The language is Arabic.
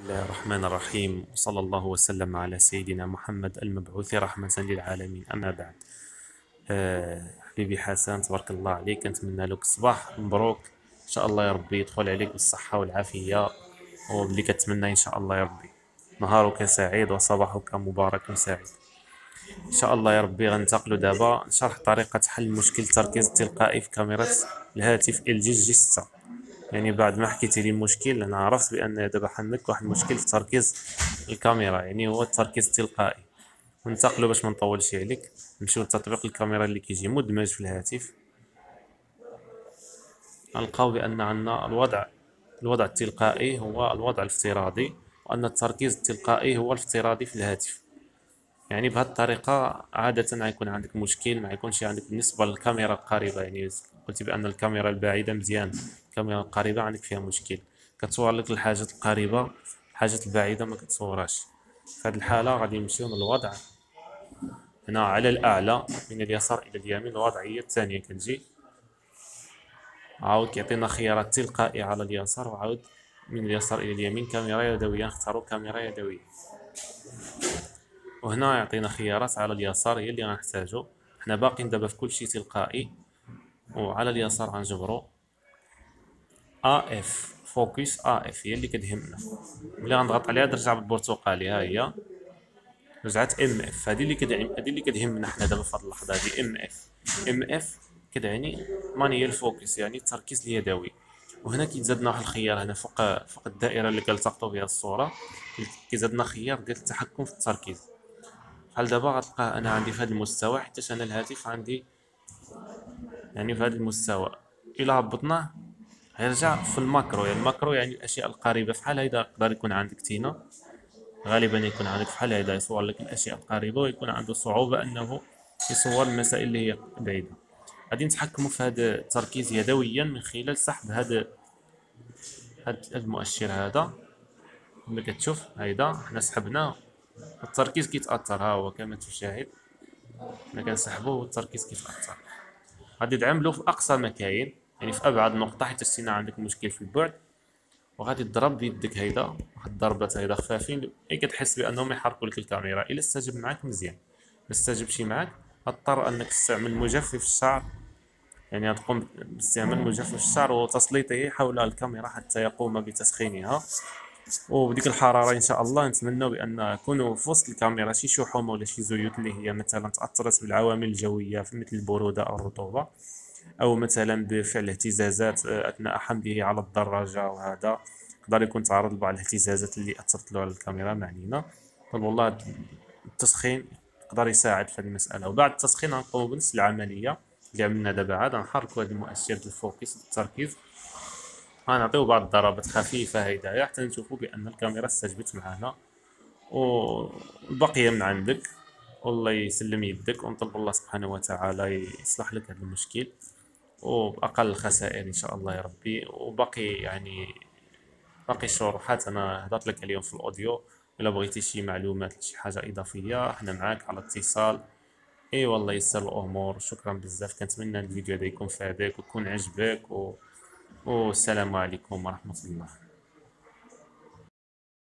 الله الرحمن الرحيم، وصلى الله وسلم على سيدنا محمد المبعوث رحمة للعالمين. أما بعد، حبيبي حسن، تبارك الله عليك، نتمنى لك صباح مبروك إن شاء الله يا ربي يدخل عليك بالصحة والعافية، وبلي كتمنى إن شاء الله يا ربي نهارك سعيد وصباحك مبارك سعيد إن شاء الله يا ربي. غنتقلوا دابا نشرح طريقة حل مشكل التركيز التلقائي في كاميرا الهاتف LG G6. يعني بعد ما حكيتي لي المشكل انا عرفت بان دابا عندك واحد المشكل في تركيز الكاميرا، يعني هو التركيز التلقائي. ننتقلوا باش ما نطولش عليك، نمشيو لتطبيق الكاميرا اللي كيجي مدمج في الهاتف. غنلقاو بان عندنا الوضع التلقائي هو الوضع الافتراضي، وان التركيز التلقائي هو الافتراضي في الهاتف. يعني بهذه الطريقة عادة غيكون عندك مشكل، ما يكونش عندك بالنسبة للكاميرا القريبة. يعني قلت بأن الكاميرا البعيدة مزيان، الكاميرا القريبة عندك فيها مشكل، كتصور لك الحاجات القريبة، الحاجات البعيدة ما كتصورهاش. في هذه الحالة غادي نمشيو للوضع هنا على الأعلى من اليسار إلى اليمين. الوضعية الثانية كتجي عاود كيعطينا خيارات تلقائي على اليسار، وعاود من اليسار إلى اليمين كاميرا يدوية. نختارو كاميرا يدوية، وهنا يعطينا خيارات على اليسار هي اللي غنحتاجو. حنا باقيين دابا في كلشي تلقائي، وعلى اليسار غنجبرو AF فوكس. AF هي اللي كتهمنا، ملي غنضغط عليها ترجع بالبرتقالي، ها هي رجعت MF. هذه اللي كتهمنا حنا دابا في هذه اللحظه، هذه MF كتعني مانيال فوكس، يعني التركيز اليدوي. وهنا كيتزادنا واحد الخيار هنا فوق الدائره اللي كنلتقطوا بها الصوره، كيزادنا خيار ديال التحكم في التركيز. بحال دابا غتلقى انا عندي في هذا المستوى، حيت انا الهاتف عندي يعني في هذا المستوى. الا هبطناه غيرجع في الماكرو. يعني الماكرو يعني الاشياء القريبه، بحال هيدا يقدر يكون عندك تينا، غالبا يكون عندك بحال هيدا يصور لك الاشياء القريبه، ويكون عنده صعوبه انه يصور المسائل اللي هي بعيده. غادي نتحكموا في هذا التركيز يدويا من خلال سحب هذا المؤشر هذا. كما كتشوف هيدا حنا سحبناه، التركيز كيتاثر، ها هو كما تشاهد. حنا كنسحبوه والتركيز كيتاثر. غادي تعملو في اقصى ما كاين، يعني في ابعد نقطه، حيت السينا عندك مشكل في البعد. وغادي تضرب بيدك هيدا واحد الضربات هيدا خفافين، اي كتحس بانهم يحركوا لك الكاميرا. الا استجب معاك مزيان، ما استجبش معاك اضطر انك تستعمل مجفف الشعر. يعني تقوم باستعمال مجفف الشعر وتسليطه حول الكاميرا حتى يقوم بتسخينها. وبديك الحراره ان شاء الله نتمنى بان يكونوا في وسط الكاميرا شي شحومه ولا شي زيوت اللي هي مثلا تاثرت بالعوامل الجويه مثل البروده او الرطوبه، او مثلا بفعل اهتزازات اثناء حمله على الدراجه، وهذا يقدر يكون تعرض لبعض الاهتزازات اللي اثرت له على الكاميرا. ما علينا، طيب والله التسخين يقدر يساعد في هذه المساله. وبعد التسخين غنقوموا بنفس العمليه اللي عملنا دابا، عاد نحركوا هذا المؤشر ديال الفوكس التركيز، غنعطيو بعض الضربات خفيفه هيدايا حتى نشوفوا بان الكاميرا استجبت معنا. والبقيه من عندك، والله يسلم يدك، ونطلب الله سبحانه وتعالى يصلح لك هذا المشكل وبأقل الخسائر إن شاء الله يا ربي. وباقي يعني باقي الشروحات أنا هضرت لك اليوم في الأوديو. إلا بغيتي شي معلومات شي حاجة إضافية احنا معاك على اتصال. اي والله يسر الأمور. شكرا بزاف، كنتمنى الفيديو هذا يكون فادك ويكون عجبك والسلام عليكم ورحمة الله.